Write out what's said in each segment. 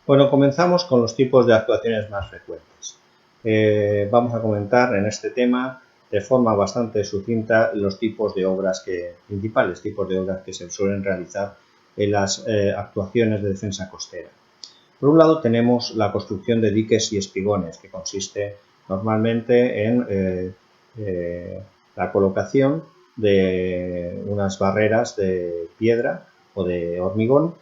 Bueno, comenzamos con los tipos de actuaciones más frecuentes. Vamos a comentar en este tema de forma bastante sucinta los tipos de obras principales tipos de obras que se suelen realizar en las actuaciones de defensa costera. Por un lado tenemos la construcción de diques y espigones, que consiste normalmente en la colocación de unas barreras de piedra o de hormigón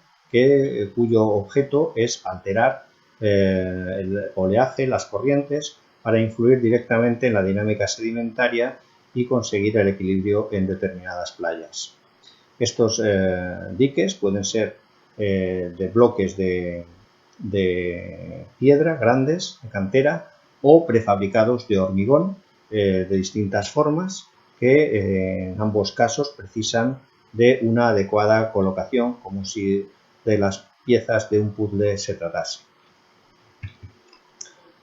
cuyo objeto es alterar el oleaje, las corrientes, para influir directamente en la dinámica sedimentaria y conseguir el equilibrio en determinadas playas. Estos diques pueden ser de bloques de piedra grandes, de cantera, o prefabricados de hormigón de distintas formas que en ambos casos precisan de una adecuada colocación, como si de las piezas de un puzzle se tratase.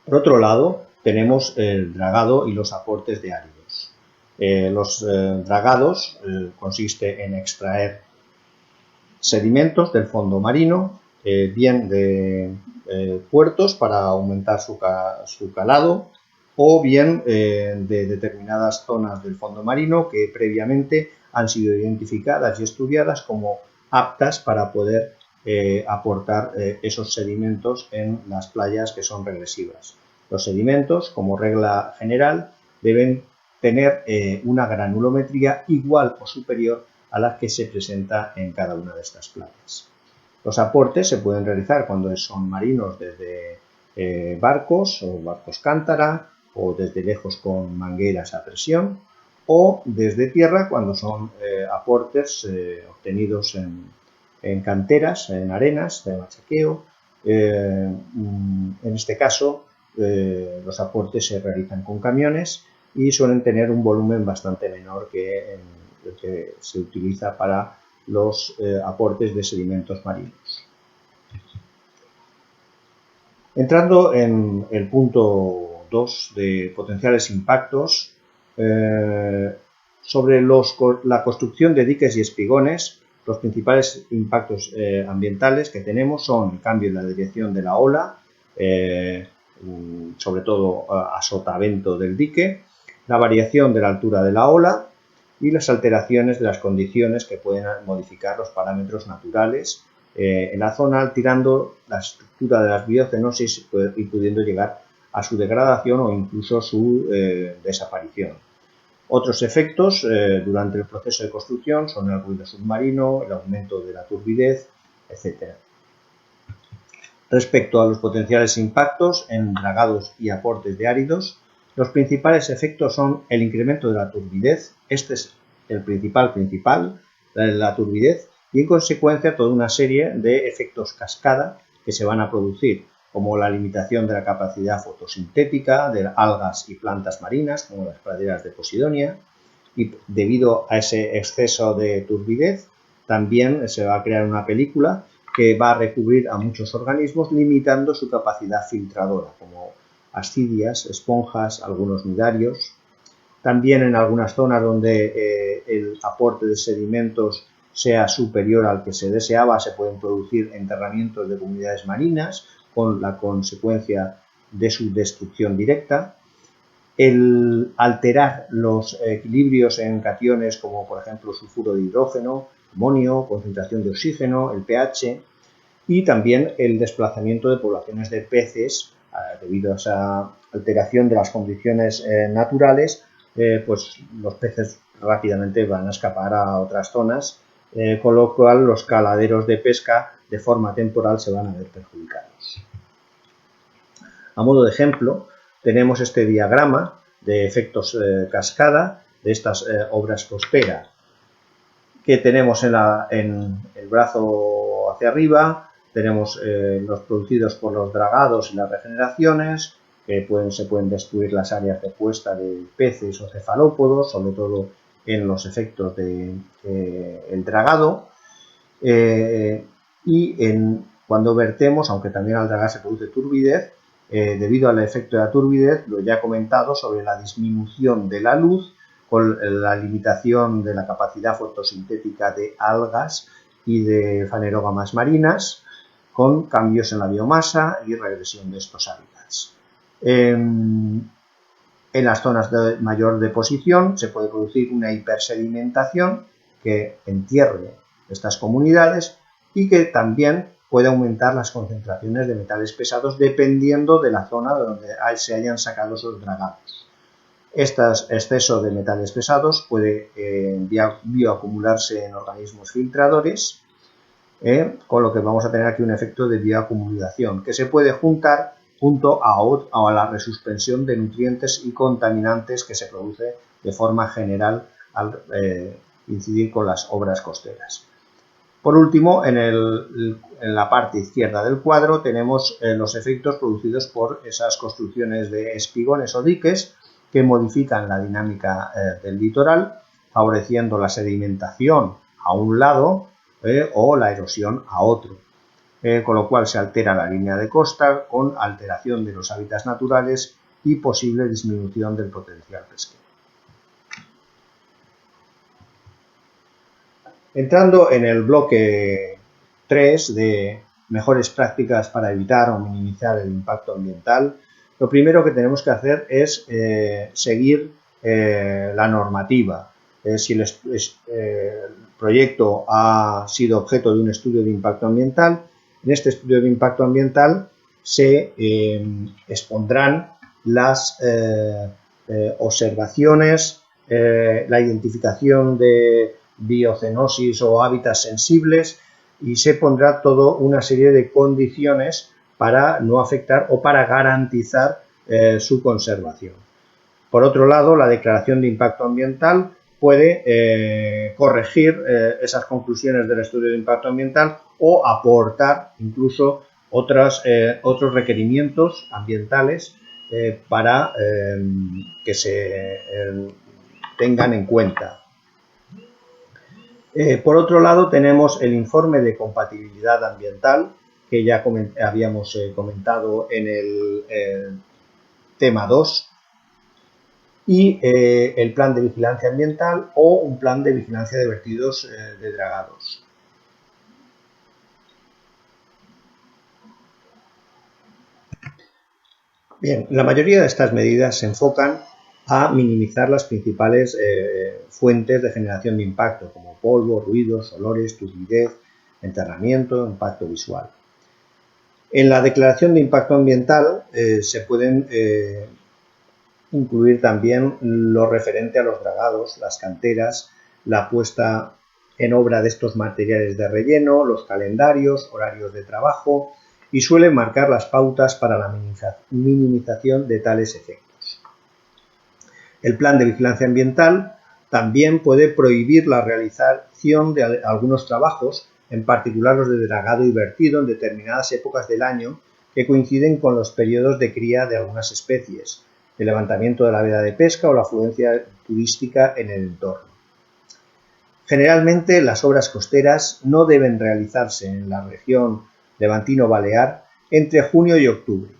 Por otro lado, tenemos el dragado y los aportes de áridos. Los dragados consiste en extraer sedimentos del fondo marino, bien de puertos para aumentar su calado, o bien de determinadas zonas del fondo marino que previamente han sido identificadas y estudiadas como aptas para poder aportar esos sedimentos en las playas que son regresivas. Los sedimentos, como regla general, deben tener una granulometría igual o superior a la que se presenta en cada una de estas playas. Los aportes se pueden realizar cuando son marinos desde barcos o barcos cántara, o desde lejos con mangueras a presión, o desde tierra cuando son aportes obtenidos en canteras, en arenas de machaqueo. En este caso, los aportes se realizan con camiones y suelen tener un volumen bastante menor que el que se utiliza para los aportes de sedimentos marinos. Entrando en el punto 2 de potenciales impactos, sobre la construcción de diques y espigones, los principales impactos ambientales que tenemos son el cambio en la dirección de la ola, sobre todo a sotavento del dique, la variación de la altura de la ola y las alteraciones de las condiciones que pueden modificar los parámetros naturales en la zona, alterando la estructura de las biocenosis y pudiendo llegar a su degradación o incluso su desaparición. Otros efectos durante el proceso de construcción son el ruido submarino, el aumento de la turbidez, etc. Respecto a los potenciales impactos en dragados y aportes de áridos, los principales efectos son el incremento de la turbidez, este es el principal, la turbidez, y en consecuencia toda una serie de efectos cascada que se van a producir, como la limitación de la capacidad fotosintética de algas y plantas marinas, como las praderas de Posidonia, y debido a ese exceso de turbidez también se va a crear una película que va a recubrir a muchos organismos, limitando su capacidad filtradora, como ascidias, esponjas, algunos nidarios. También en algunas zonas donde el aporte de sedimentos sea superior al que se deseaba, se pueden producir enterramientos de comunidades marinas, con la consecuencia de su destrucción directa. El alterar los equilibrios en cationes, como por ejemplo sulfuro de hidrógeno, amonio, concentración de oxígeno, el pH, y también el desplazamiento de poblaciones de peces debido a esa alteración de las condiciones naturales, pues los peces rápidamente van a escapar a otras zonas, con lo cual los caladeros de pesca de forma temporal se van a ver perjudicados. A modo de ejemplo, tenemos este diagrama de efectos cascada de estas obras costeras que tenemos en el brazo hacia arriba. Tenemos los producidos por los dragados y las regeneraciones, que se pueden destruir las áreas de puesta de peces o cefalópodos, sobre todo en los efectos del dragado. Cuando vertemos, aunque también al dragar se produce turbidez, debido al efecto de la turbidez, lo ya he comentado sobre la disminución de la luz, con la limitación de la capacidad fotosintética de algas y de fanerógamas marinas, con cambios en la biomasa y regresión de estos hábitats. En las zonas de mayor deposición se puede producir una hipersedimentación que entierre estas comunidades y que también puede aumentar las concentraciones de metales pesados dependiendo de la zona donde se hayan sacado esos dragados. Este exceso de metales pesados puede bioacumularse en organismos filtradores, con lo que vamos a tener aquí un efecto de bioacumulación que se puede juntar junto a la resuspensión de nutrientes y contaminantes que se produce de forma general al incidir con las obras costeras. Por último, en la parte izquierda del cuadro tenemos los efectos producidos por esas construcciones de espigones o diques que modifican la dinámica del litoral, favoreciendo la sedimentación a un lado o la erosión a otro, con lo cual se altera la línea de costa con alteración de los hábitats naturales y posible disminución del potencial pesquero. Entrando en el bloque 3 de mejores prácticas para evitar o minimizar el impacto ambiental, lo primero que tenemos que hacer es seguir la normativa. Si el proyecto ha sido objeto de un estudio de impacto ambiental, en este estudio de impacto ambiental se expondrán las observaciones, la identificación de biocenosis o hábitats sensibles y se pondrá toda una serie de condiciones para no afectar o para garantizar su conservación. Por otro lado, la declaración de impacto ambiental puede corregir esas conclusiones del estudio de impacto ambiental o aportar incluso otros requerimientos ambientales para que se tengan en cuenta. Por otro lado, tenemos el informe de compatibilidad ambiental que ya habíamos comentado en el tema 2 y el plan de vigilancia ambiental o un plan de vigilancia de vertidos de dragados. Bien, la mayoría de estas medidas se enfocan a minimizar las principales fuentes de generación de impacto, como polvo, ruidos, olores, turbidez, enterramiento, impacto visual. En la declaración de impacto ambiental se pueden incluir también lo referente a los dragados, las canteras, la puesta en obra de estos materiales de relleno, los calendarios, horarios de trabajo y suelen marcar las pautas para la minimización de tales efectos. El plan de vigilancia ambiental también puede prohibir la realización de algunos trabajos, en particular los de dragado y vertido en determinadas épocas del año que coinciden con los periodos de cría de algunas especies, el levantamiento de la veda de pesca o la afluencia turística en el entorno. Generalmente las obras costeras no deben realizarse en la región levantino-balear entre junio y octubre,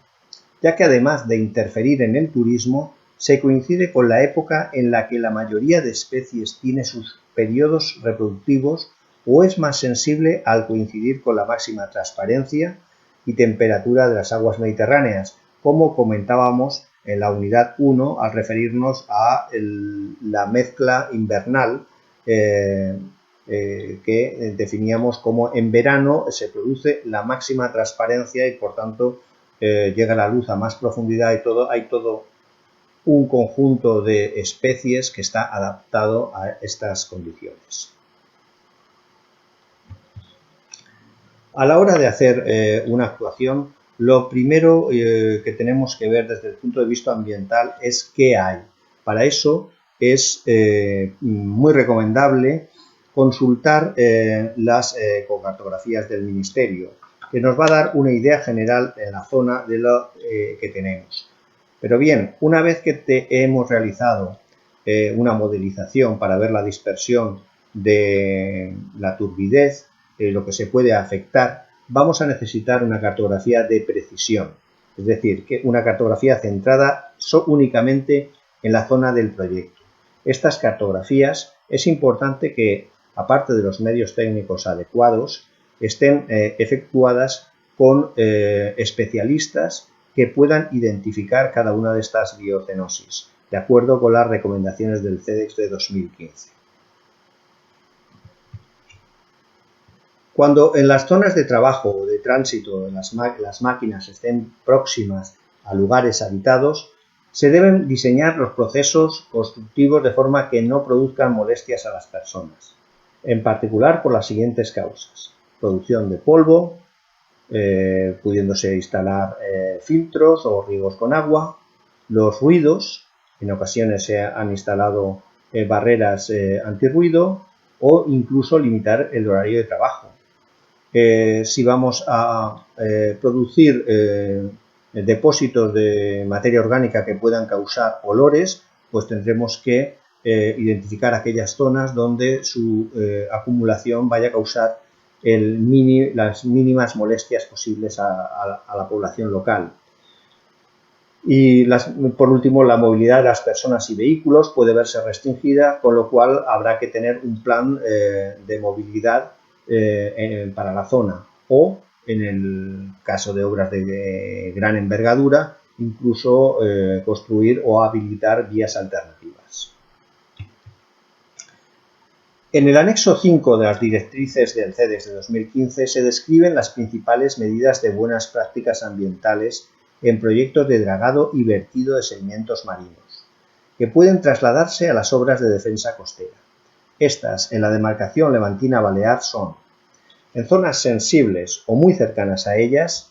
ya que además de interferir en el turismo, se coincide con la época en la que la mayoría de especies tiene sus periodos reproductivos o es más sensible al coincidir con la máxima transparencia y temperatura de las aguas mediterráneas, como comentábamos en la unidad 1 al referirnos a la mezcla invernal que definíamos como en verano se produce la máxima transparencia y por tanto llega la luz a más profundidad y hay todo un conjunto de especies que está adaptado a estas condiciones. A la hora de hacer una actuación, lo primero que tenemos que ver desde el punto de vista ambiental es qué hay. Para eso es muy recomendable consultar las ecocartografías del Ministerio, que nos va a dar una idea general en la zona de lo que tenemos. Pero bien, una vez que hemos realizado una modelización para ver la dispersión de la turbidez, lo que se puede afectar, vamos a necesitar una cartografía de precisión, es decir, que una cartografía centrada únicamente en la zona del proyecto. Estas cartografías es importante que, aparte de los medios técnicos adecuados, estén efectuadas con especialistas que puedan identificar cada una de estas biocenosis, de acuerdo con las recomendaciones del CEDEX de 2015. Cuando en las zonas de trabajo o de tránsito las máquinas estén próximas a lugares habitados, se deben diseñar los procesos constructivos de forma que no produzcan molestias a las personas, en particular por las siguientes causas: producción de polvo, pudiéndose instalar filtros o riegos con agua, los ruidos, en ocasiones se han instalado barreras antirruido, o incluso limitar el horario de trabajo. Si vamos a producir depósitos de materia orgánica que puedan causar olores, pues tendremos que identificar aquellas zonas donde su acumulación vaya a causar las mínimas molestias posibles a la población local. Y por último, la movilidad de las personas y vehículos puede verse restringida, con lo cual habrá que tener un plan de movilidad para la zona, o en el caso de obras de gran envergadura, incluso construir o habilitar vías alternativas. En el anexo 5 de las directrices del CEDEX de 2015 se describen las principales medidas de buenas prácticas ambientales en proyectos de dragado y vertido de sedimentos marinos, que pueden trasladarse a las obras de defensa costera. Estas, en la demarcación levantina balear, son: en zonas sensibles o muy cercanas a ellas,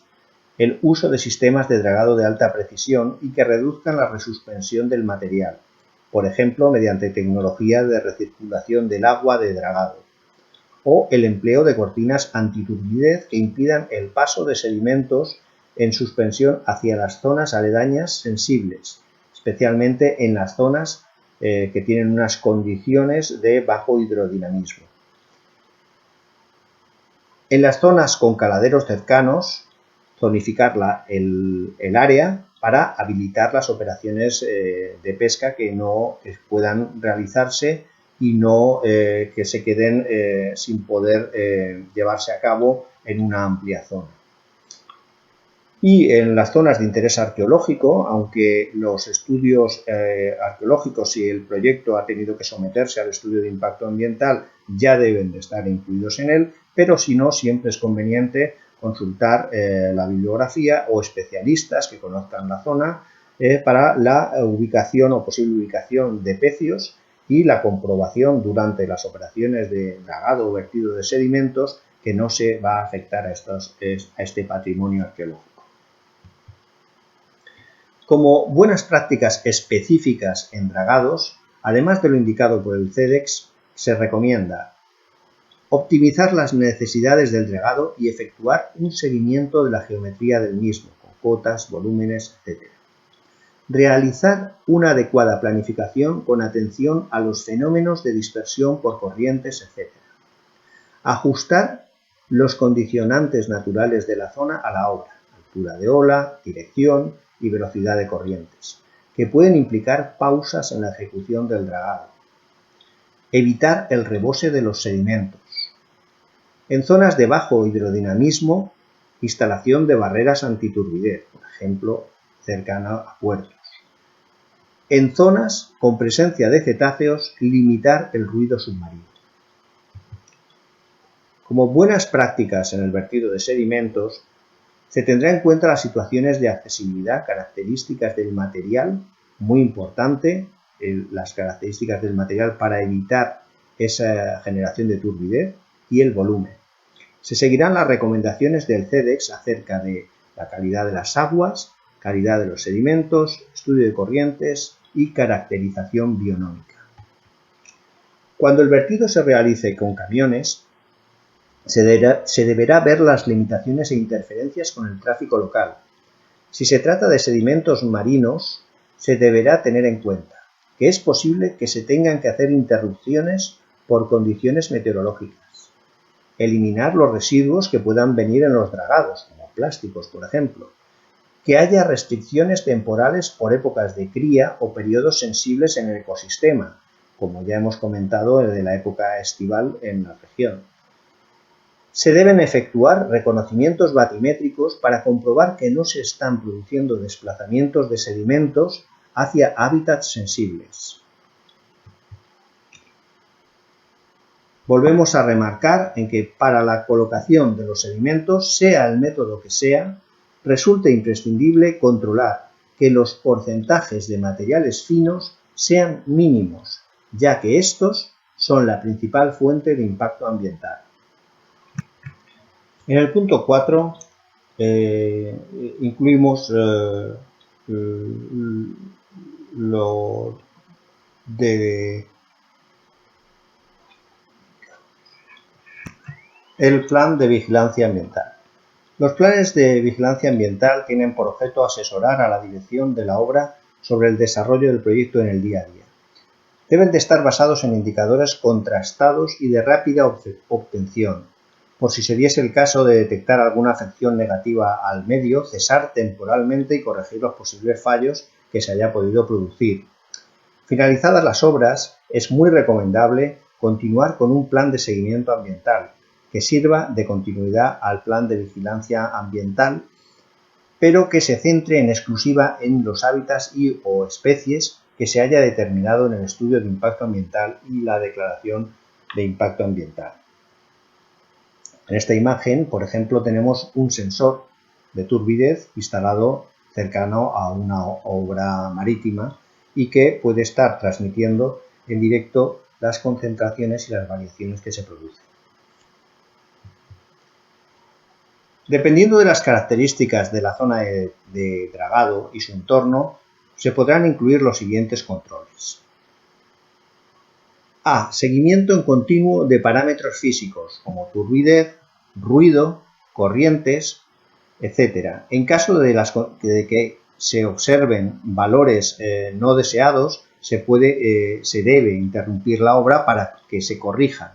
el uso de sistemas de dragado de alta precisión y que reduzcan la resuspensión del material, por ejemplo, mediante tecnología de recirculación del agua de dragado, o el empleo de cortinas antiturbidez que impidan el paso de sedimentos en suspensión hacia las zonas aledañas sensibles, especialmente en las zonas que tienen unas condiciones de bajo hidrodinamismo. En las zonas con caladeros cercanos, zonificar el área para habilitar las operaciones de pesca que puedan realizarse y no que se queden sin poder llevarse a cabo en una amplia zona. Y en las zonas de interés arqueológico, aunque los estudios arqueológicos y el proyecto ha tenido que someterse al estudio de impacto ambiental, ya deben de estar incluidos en él, pero si no, siempre es conveniente consultar la bibliografía o especialistas que conozcan la zona para la ubicación o posible ubicación de pecios y la comprobación durante las operaciones de dragado o vertido de sedimentos que no se va a afectar a este patrimonio arqueológico. Como buenas prácticas específicas en dragados, además de lo indicado por el CEDEX, se recomienda optimizar las necesidades del dragado y efectuar un seguimiento de la geometría del mismo, con cotas, volúmenes, etc. Realizar una adecuada planificación con atención a los fenómenos de dispersión por corrientes, etc. Ajustar los condicionantes naturales de la zona a la obra, altura de ola, dirección y velocidad de corrientes, que pueden implicar pausas en la ejecución del dragado. Evitar el rebose de los sedimentos. En zonas de bajo hidrodinamismo, instalación de barreras antiturbidez, por ejemplo, cercana a puertos. En zonas con presencia de cetáceos, limitar el ruido submarino. Como buenas prácticas en el vertido de sedimentos, se tendrá en cuenta las situaciones de accesibilidad, características del material, muy importante, las características del material para evitar esa generación de turbidez, y el volumen. Se seguirán las recomendaciones del CEDEX acerca de la calidad de las aguas, calidad de los sedimentos, estudio de corrientes y caracterización bionómica. Cuando el vertido se realice con camiones, se deberá ver las limitaciones e interferencias con el tráfico local. Si se trata de sedimentos marinos, se deberá tener en cuenta que es posible que se tengan que hacer interrupciones por condiciones meteorológicas. Eliminar los residuos que puedan venir en los dragados, como plásticos, por ejemplo. Que haya restricciones temporales por épocas de cría o periodos sensibles en el ecosistema, como ya hemos comentado de la época estival en la región. Se deben efectuar reconocimientos batimétricos para comprobar que no se están produciendo desplazamientos de sedimentos hacia hábitats sensibles. Volvemos a remarcar en que para la colocación de los sedimentos, sea el método que sea, resulta imprescindible controlar que los porcentajes de materiales finos sean mínimos, ya que estos son la principal fuente de impacto ambiental. En el punto 4 incluimos lo de el plan de vigilancia ambiental. Los planes de vigilancia ambiental tienen por objeto asesorar a la dirección de la obra sobre el desarrollo del proyecto en el día a día. Deben de estar basados en indicadores contrastados y de rápida obtención, por si se diese el caso de detectar alguna afección negativa al medio, cesar temporalmente y corregir los posibles fallos que se haya podido producir. Finalizadas las obras, es muy recomendable continuar con un plan de seguimiento ambiental, que sirva de continuidad al plan de vigilancia ambiental, pero que se centre en exclusiva en los hábitats y o especies que se haya determinado en el estudio de impacto ambiental y la declaración de impacto ambiental. En esta imagen, por ejemplo, tenemos un sensor de turbidez instalado cercano a una obra marítima y que puede estar transmitiendo en directo las concentraciones y las variaciones que se producen. Dependiendo de las características de la zona de dragado y su entorno, se podrán incluir los siguientes controles. A. Seguimiento en continuo de parámetros físicos como turbidez, ruido, corrientes, etc. En caso de que se observen valores no deseados, se debe interrumpir la obra para que se corrijan.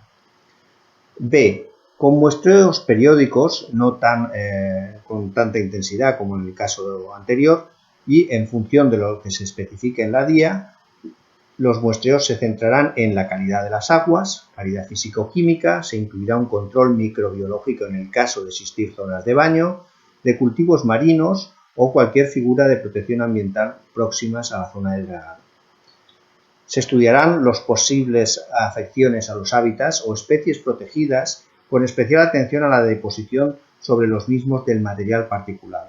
B. Con muestreos periódicos, no con tanta intensidad como en el caso anterior, y en función de lo que se especifique en la guía, los muestreos se centrarán en la calidad de las aguas, calidad físico-química, se incluirá un control microbiológico en el caso de existir zonas de baño, de cultivos marinos o cualquier figura de protección ambiental próximas a la zona del dragado. Se estudiarán las posibles afecciones a los hábitats o especies protegidas, con especial atención a la deposición sobre los mismos del material particulado.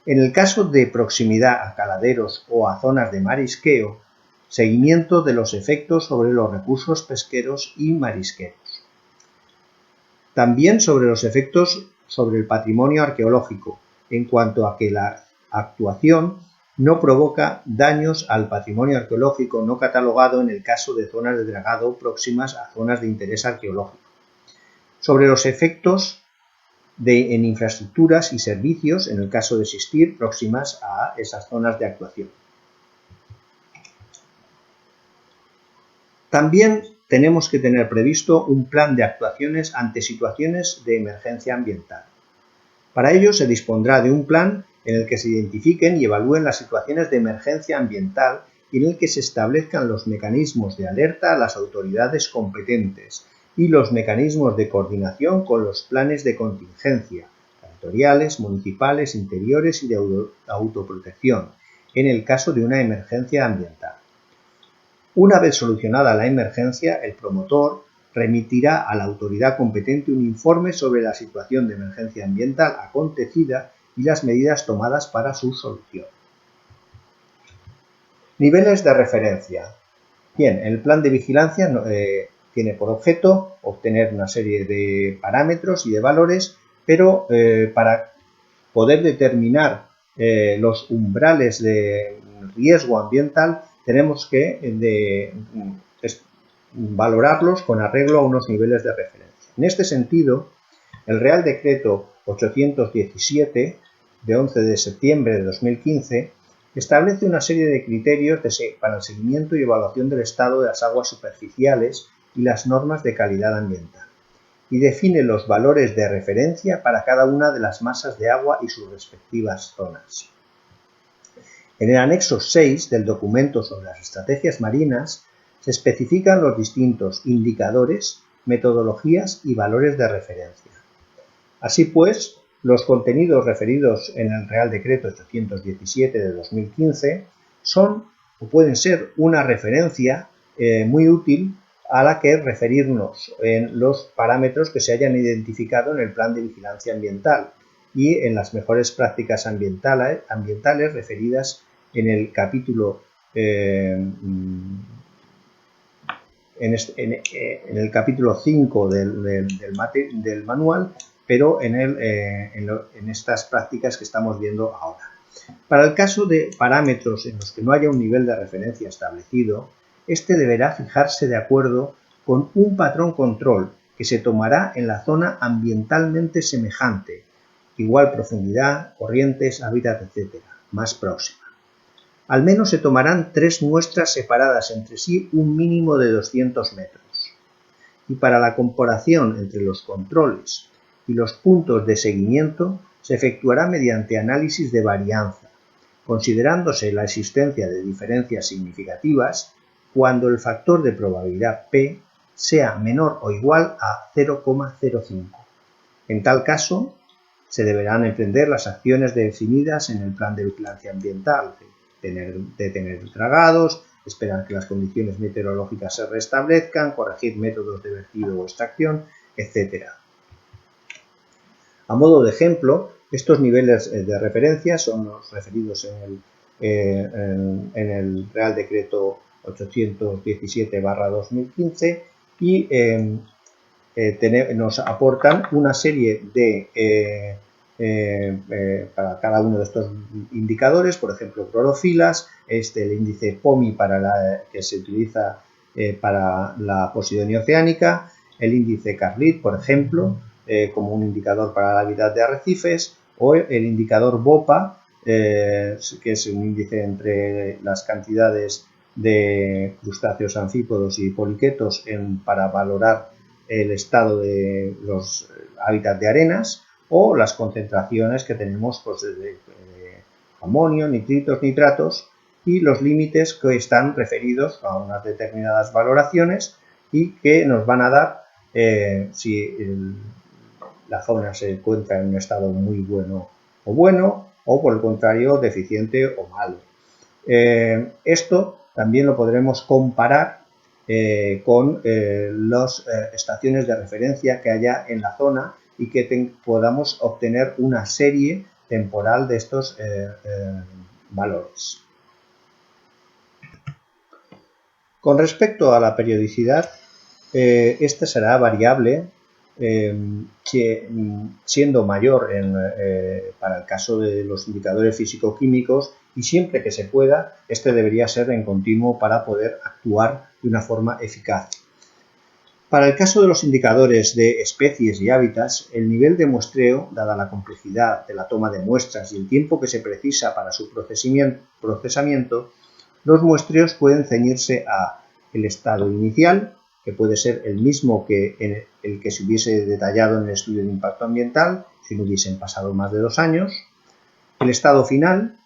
En el caso de proximidad a caladeros o a zonas de marisqueo, seguimiento de los efectos sobre los recursos pesqueros y marisqueros. También sobre los efectos sobre el patrimonio arqueológico, en cuanto a que la actuación no provoca daños al patrimonio arqueológico no catalogado en el caso de zonas de dragado próximas a zonas de interés arqueológico. Sobre los efectos en infraestructuras y servicios en el caso de existir próximas a esas zonas de actuación. También tenemos que tener previsto un plan de actuaciones ante situaciones de emergencia ambiental. Para ello se dispondrá de un plan en el que se identifiquen y evalúen las situaciones de emergencia ambiental y en el que se establezcan los mecanismos de alerta a las autoridades competentes y los mecanismos de coordinación con los planes de contingencia, territoriales, municipales, interiores y de autoprotección, en el caso de una emergencia ambiental. Una vez solucionada la emergencia, el promotor remitirá a la autoridad competente un informe sobre la situación de emergencia ambiental acontecida y las medidas tomadas para su solución. Niveles de referencia. Bien, el plan de vigilancia tiene por objeto obtener una serie de parámetros y de valores, pero para poder determinar los umbrales de riesgo ambiental tenemos que valorarlos con arreglo a unos niveles de referencia. En este sentido, el Real Decreto 817 de 11 de septiembre de 2015 establece una serie de criterios para el seguimiento y evaluación del estado de las aguas superficiales y las normas de calidad ambiental, y define los valores de referencia para cada una de las masas de agua y sus respectivas zonas. En el anexo 6 del documento sobre las estrategias marinas se especifican los distintos indicadores, metodologías y valores de referencia. Así pues, los contenidos referidos en el Real Decreto 817 de 2015 son o pueden ser una referencia muy útil a la que referirnos en los parámetros que se hayan identificado en el Plan de Vigilancia Ambiental y en las mejores prácticas ambientales referidas en el capítulo en el capítulo 5 del manual, pero en estas prácticas que estamos viendo ahora. Para el caso de parámetros en los que no haya un nivel de referencia establecido, este deberá fijarse de acuerdo con un patrón control que se tomará en la zona ambientalmente semejante, igual profundidad, corrientes, hábitat, etc., más próxima. Al menos se tomarán 3 muestras separadas entre sí un mínimo de 200 metros. Y para la comparación entre los controles y los puntos de seguimiento se efectuará mediante análisis de varianza, considerándose la existencia de diferencias significativas cuando el factor de probabilidad P sea menor o igual a 0,05. En tal caso, se deberán emprender las acciones definidas en el Plan de Vigilancia Ambiental, detener dragados, esperar que las condiciones meteorológicas se restablezcan, corregir métodos de vertido o extracción, etc. A modo de ejemplo, estos niveles de referencia son los referidos en el Real Decreto 817/2015 y nos aportan una serie de para cada uno de estos indicadores, por ejemplo, clorofilas, el índice POMI que se utiliza para la Posidonia oceánica, el índice Carlit, por ejemplo, como un indicador para el hábitat de arrecifes, o el indicador BOPA, que es un índice entre las cantidades de crustáceos, anfípodos y poliquetos para valorar el estado de los hábitats de arenas, o las concentraciones que tenemos pues, de amonio, nitritos, nitratos y los límites que están referidos a unas determinadas valoraciones y que nos van a dar si la zona se encuentra en un estado muy bueno, o por el contrario deficiente o malo. Esto también lo podremos comparar con las estaciones de referencia que haya en la zona y que podamos obtener una serie temporal de estos valores. Con respecto a la periodicidad, esta será variable siendo mayor para el caso de los indicadores físico-químicos y siempre que se pueda, este debería ser en continuo para poder actuar de una forma eficaz. Para el caso de los indicadores de especies y hábitats, el nivel de muestreo, dada la complejidad de la toma de muestras y el tiempo que se precisa para su procesamiento, los muestreos pueden ceñirse a el estado inicial, que puede ser el mismo que el que se hubiese detallado en el estudio de impacto ambiental, si no hubiesen pasado más de 2 años, el estado final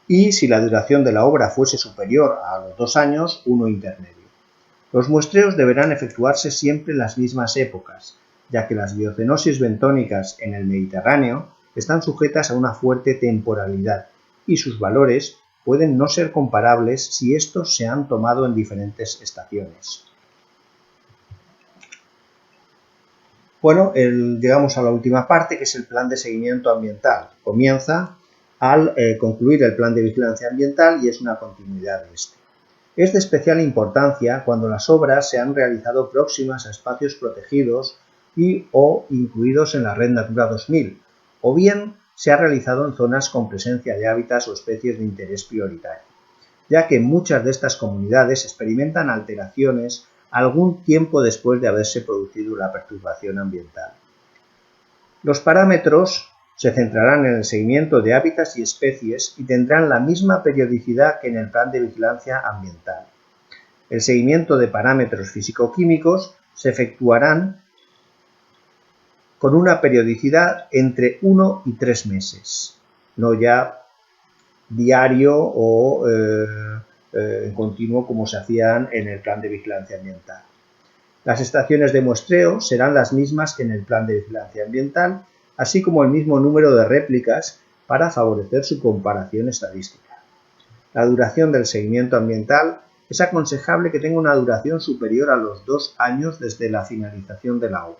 y, si la duración de la obra fuese superior a los 2 años, uno intermedio. Los muestreos deberán efectuarse siempre en las mismas épocas, ya que las biocenosis bentónicas en el Mediterráneo están sujetas a una fuerte temporalidad y sus valores pueden no ser comparables si estos se han tomado en diferentes estaciones. Bueno, llegamos a la última parte, que es el plan de seguimiento ambiental. Comienza al concluir el plan de vigilancia ambiental y es una continuidad de este. Es de especial importancia cuando las obras se han realizado próximas a espacios protegidos o incluidos en la Red Natura 2000, o bien se ha realizado en zonas con presencia de hábitats o especies de interés prioritario, ya que muchas de estas comunidades experimentan alteraciones algún tiempo después de haberse producido la perturbación ambiental. Los parámetros se centrarán en el seguimiento de hábitats y especies y tendrán la misma periodicidad que en el plan de vigilancia ambiental. El seguimiento de parámetros físico-químicos se efectuarán con una periodicidad entre 1 y 3 meses, no ya diario o en continuo como se hacían en el plan de vigilancia ambiental. Las estaciones de muestreo serán las mismas que en el plan de vigilancia ambiental, así como el mismo número de réplicas para favorecer su comparación estadística. La duración del seguimiento ambiental es aconsejable que tenga una duración superior a los 2 años desde la finalización de la obra.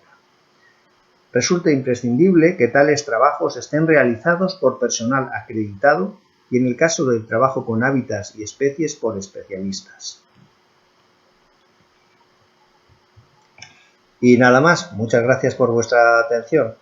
Resulta imprescindible que tales trabajos estén realizados por personal acreditado y, en el caso del trabajo con hábitats y especies, por especialistas. Y nada más, muchas gracias por vuestra atención.